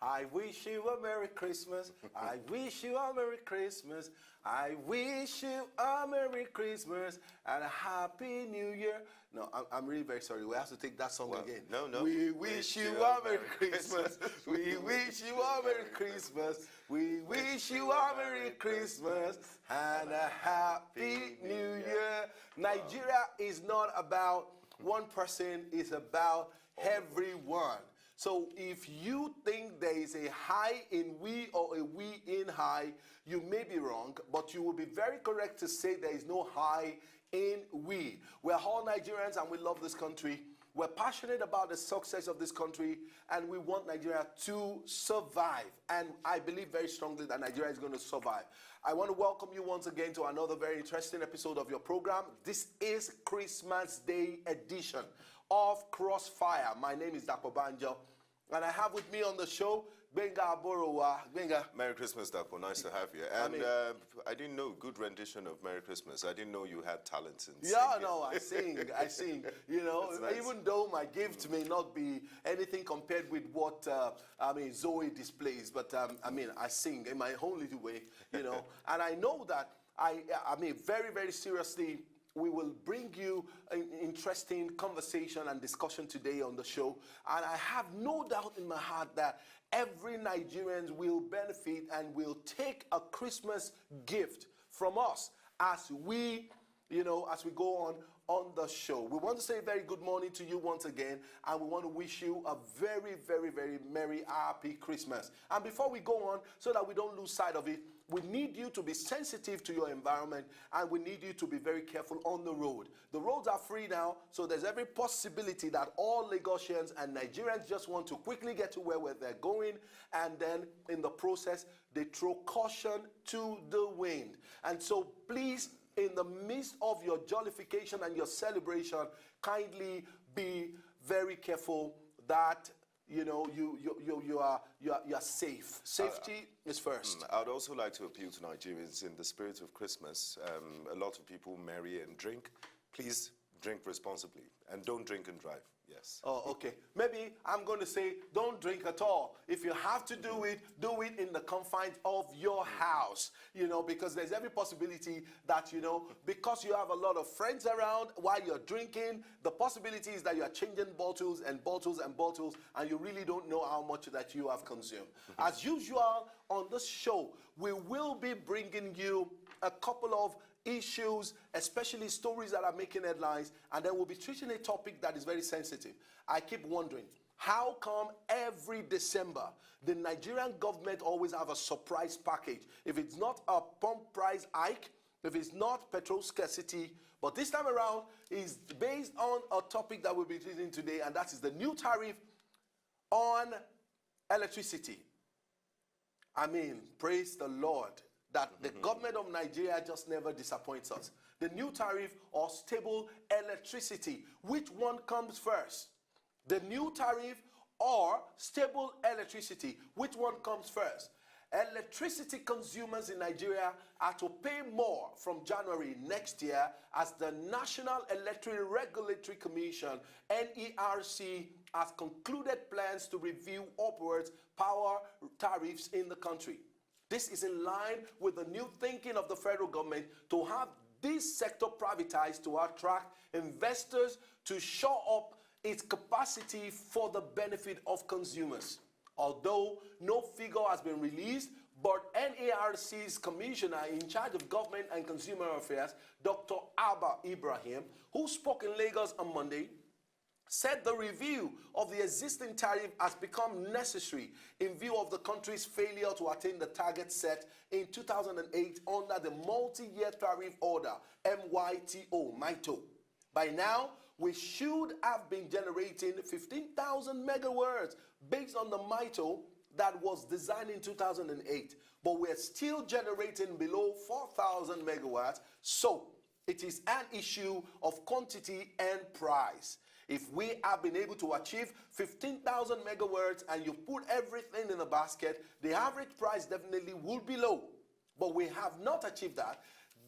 I wish you a Merry Christmas. I wish you a Merry Christmas. I wish you a Merry Christmas and a Happy New Year. No, I'm really very sorry. We have to take that song again. No. We wish you a Merry Christmas. We wish you a Merry Christmas. We wish you a Merry Christmas and a Happy New Year. Nigeria is not about one person, it's about everyone. So if you think there is a high in we or a we in high, you may be wrong, but you will be very correct to say there is no high in we. We're all Nigerians and we love this country. We're passionate about the success of this country and we want Nigeria to survive. And I believe very strongly that Nigeria is going to survive. I want to welcome you once again to another very interesting episode of your program. This is Christmas Day edition of Crossfire. My name is Dapo Banjo, and I have with me on the show Benga Aborowa. Benga. Merry Christmas, Dapo. Nice to have you. And I didn't know, good rendition of Merry Christmas. I didn't know you had talents in singing. Yeah, no, I sing. You know, nice. Even though my gift may not be anything compared with what Zoe displays, but I sing in my own little way, you know. And I know that very, very seriously, we will bring you an interesting conversation and discussion today on the show. And I have no doubt in my heart that every Nigerian will benefit and will take a Christmas gift from us as we go on the show. We want to say a very good morning to you once again, and we want to wish you a very, very, very merry, happy Christmas. And before we go on, so that we don't lose sight of it, we need you to be sensitive to your environment, and we need you to be very careful on the road. The roads are free now, so there's every possibility that all Lagosians and Nigerians just want to quickly get to where they're going, and then in the process, they throw caution to the wind. And so please, in the midst of your jollification and your celebration, kindly be very careful that you are safe. Safety is first. I'd also like to appeal to Nigerians in the spirit of Christmas. A lot of people marry and drink. Please drink responsibly and don't drink and drive. Yes. Oh, okay. Maybe I'm going to say don't drink at all. If you have to do it in the confines of your house, because there's every possibility that, because you have a lot of friends around while you're drinking, the possibility is that you are changing bottles and bottles and bottles, and you really don't know how much that you have consumed. As usual, on this show, we will be bringing you a couple of issues, especially stories that are making headlines, and then we'll be treating a topic that is very sensitive. I keep wondering, how come every December the Nigerian government always have a surprise package? If it's not a pump price hike, if it's not petrol scarcity, but this time around is based on a topic that we'll be treating today, and that is the new tariff on electricity. Praise the Lord that the government of Nigeria just never disappoints us. The new tariff or stable electricity, which one comes first? The new tariff or stable electricity, which one comes first? Electricity consumers in Nigeria are to pay more from January next year as the National Electric Regulatory Commission, NERC, has concluded plans to review upwards power tariffs in the country. This is in line with the new thinking of the federal government to have this sector privatized to attract investors to shore up its capacity for the benefit of consumers. Although no figure has been released, but NERC's commissioner in charge of government and consumer affairs, Dr. Abba Ibrahim, who spoke in Lagos on Monday, said the review of the existing tariff has become necessary in view of the country's failure to attain the target set in 2008 under the Multi-Year Tariff Order, MYTO. By now, we should have been generating 15,000 megawatts based on the MITO that was designed in 2008, but we're still generating below 4,000 megawatts, so it is an issue of quantity and price. If we have been able to achieve 15,000 megawatts and you put everything in a basket, the average price definitely will be low. But we have not achieved that.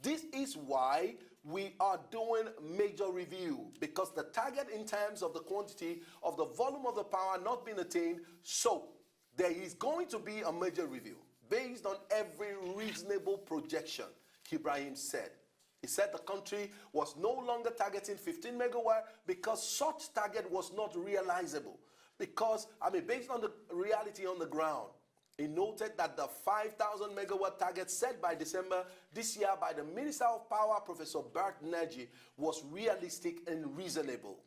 This is why we are doing major review, because the target in terms of the quantity of the volume of the power not being attained. So there is going to be a major review based on every reasonable projection, Ibrahim said. He said the country was no longer targeting 15 megawatt because such target was not realizable. Because, based on the reality on the ground, he noted that the 5,000 megawatt target set by December this year by the Minister of Power, Professor Bert Nagy, was realistic and reasonable.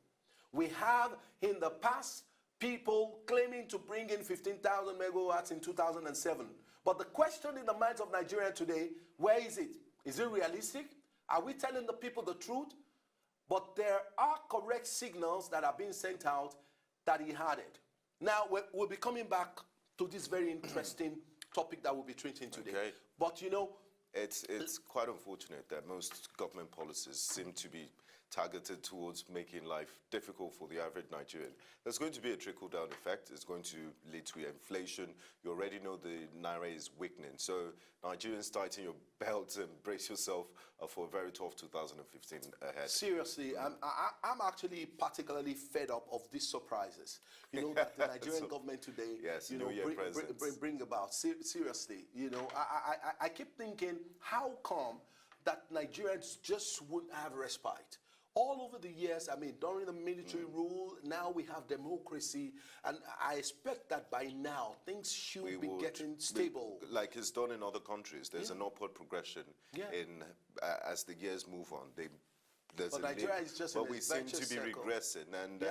We have in the past people claiming to bring in 15,000 megawatts in 2007. But the question in the minds of Nigerians today, where is it? Is it realistic? Are we telling the people the truth? But there are correct signals that are being sent out that he had it. Now, we'll be coming back to this very interesting topic that we'll be treating today. Okay. But you know, it's quite unfortunate that most government policies seem to be targeted towards making life difficult for the average Nigerian. There's going to be a trickle-down effect. It's going to lead to inflation. You already know the Naira is weakening. So Nigerians, tighten your belts and brace yourself for a very tough 2015 ahead. Seriously, I'm actually particularly fed up of these surprises. You know, that the Nigerian government today, yes, you know, bring about. Seriously, you know, I keep thinking, how come that Nigerians just wouldn't have respite? All over the years, during the military rule, now we have democracy, and I expect that by now things should be getting stable. Like it's done in other countries. There's an upward progression in as the years move on. But Nigeria is just but we seem to be regressing, and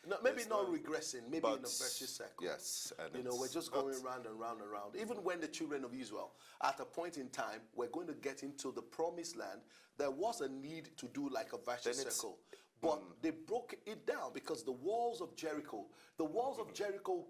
no, maybe not regressing, maybe in a virtuous circle. Yes, and you know, we're just going round and round and round. Even when the children of Israel, at a point in time, we're going to get into the promised land, there was a need to do like a virtuous circle. But they broke it down because the walls of Jericho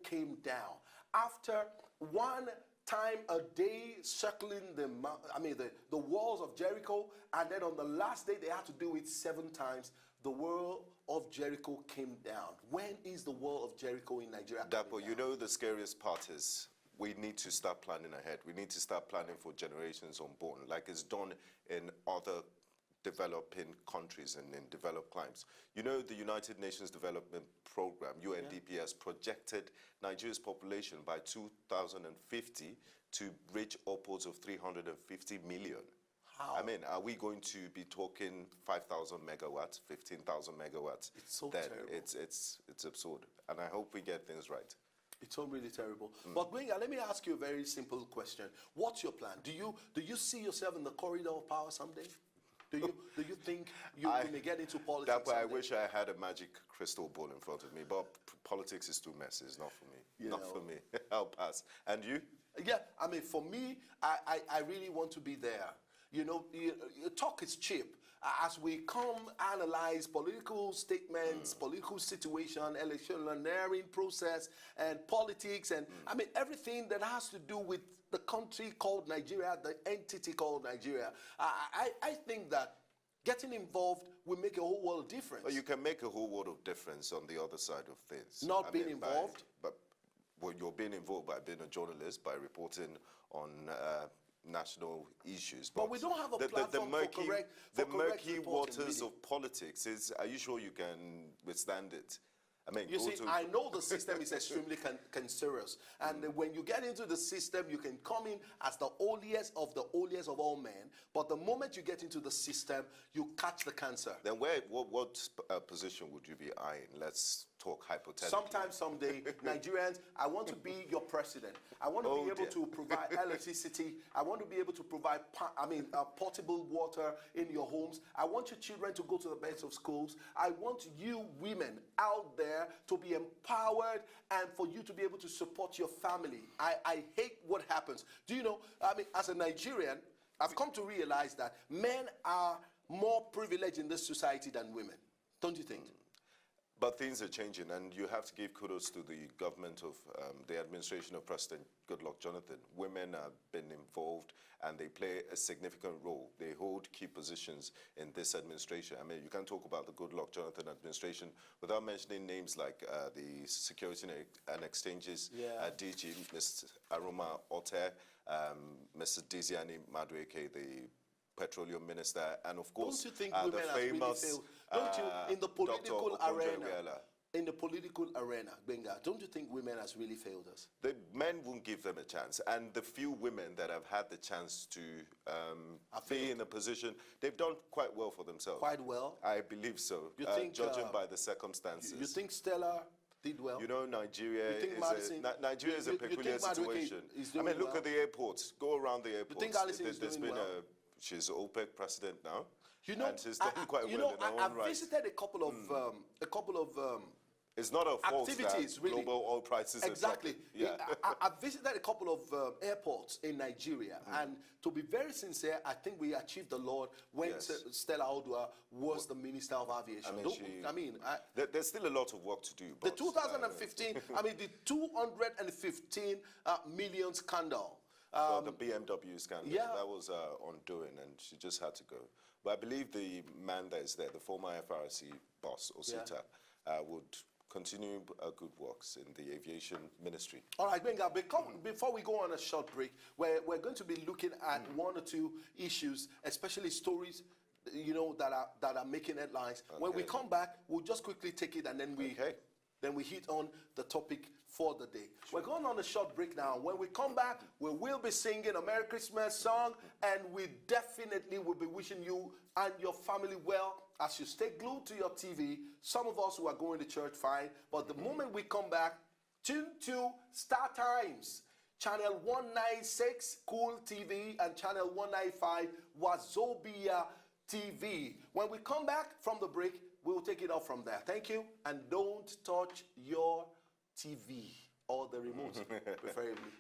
came down after one time a day circling the walls of Jericho, and then on the last day they had to do it 7 times. The wall of Jericho came down. When is the wall of Jericho in Nigeria? Dapo, you know the scariest part is we need to start planning ahead. We need to start planning for generations unborn, like it's done in other developing countries and in developed climes. You know, the United Nations Development Program, UNDP, has projected Nigeria's population by 2050 to reach upwards of 350 million. How? Are we going to be talking 5,000 megawatts, 15,000 megawatts? It's so then terrible. It's absurd, and I hope we get things right. It's all really terrible. But Gbenga, let me ask you a very simple question. What's your plan? Do you see yourself in the corridor of power someday? Do you think you may get into politics? That's why I wish I had a magic crystal ball in front of me, but politics is too messy. It's not for me. Not for me. I'll pass. And you? Yeah, for me, I really want to be there. You know, talk is cheap. As we come analyze political statements, political situation, electioneering process, and politics, and everything that has to do with the country called Nigeria, the entity called Nigeria, I think that getting involved will make a whole world of difference. Well, you can make a whole world of difference on the other side of things. Not being involved? Well, you're being involved by being a journalist, by reporting on national issues. But we don't have a platform for correct The murky waters really. of politics, are you sure you can withstand it? You see, I know the system is extremely cancerous. And when you get into the system, you can come in as the holiest of all men. But the moment you get into the system, you catch the cancer. Then what position would you be eyeing? Let's talk hypothetically. Sometime, someday, Nigerians, I want to be your president. I want to be able to provide electricity. I want to be able to provide, potable water in your homes. I want your children to go to the best of schools. I want you women out there to be empowered and for you to be able to support your family. I hate what happens. Do you know, as a Nigerian, I've come to realize that men are more privileged in this society than women. Don't you think? But things are changing, and you have to give kudos to the government of the administration of President Goodluck Jonathan. Women have been involved, and they play a significant role. They hold key positions in this administration. You can't talk about the Goodluck Jonathan administration without mentioning names like the Security and Exchanges DG, Ms. Aroma Ote, Mrs. Diziani Madueke, the Petroleum Minister, and of course, don't you think the women famous really failed? Don't you, in the political arena, in the political arena, Benga, don't you think women has really failed us? The men won't give them a chance, and the few women that have had the chance to be in a position, they've done quite well for themselves. Quite well? I believe so. You think, judging by the circumstances. You think Stella did well? You know, Nigeria Nigeria is a peculiar situation. I mean, look at the airports. Go around the airports. You think Alison is doing well? She's OPEC president now. You know, and she's done quite well in her own right. I visited a couple of it's not a fault activities, that really. Global oil prices exactly. Yeah. I visited a couple of airports in Nigeria, and to be very sincere, I think we achieved a lot when Stella Odua was the Minister of Aviation. There's still a lot of work to do. The But, 2015, the 215 million scandal. The BMW scandal, that was undoing, and she just had to go. But I believe the man that is there, the former FRC boss, Osita, would continue good works in the aviation ministry. All right, Benga, before we go on a short break, we're going to be looking at one or two issues, especially stories, you know, that are making headlines. Okay. When we come back, we'll just quickly take it, and then we hit on the topic for the day. Sure. We're going on a short break now. When we come back, we will be singing a Merry Christmas song, and we definitely will be wishing you and your family well as you stay glued to your TV. Some of us who are going to church, fine, but the moment we come back, tune to Star Times, channel 196, Cool TV, and channel 195, Wazobia TV. When we come back from the break, we'll take it off from there. Thank you, and don't touch your TV or the remote, preferably.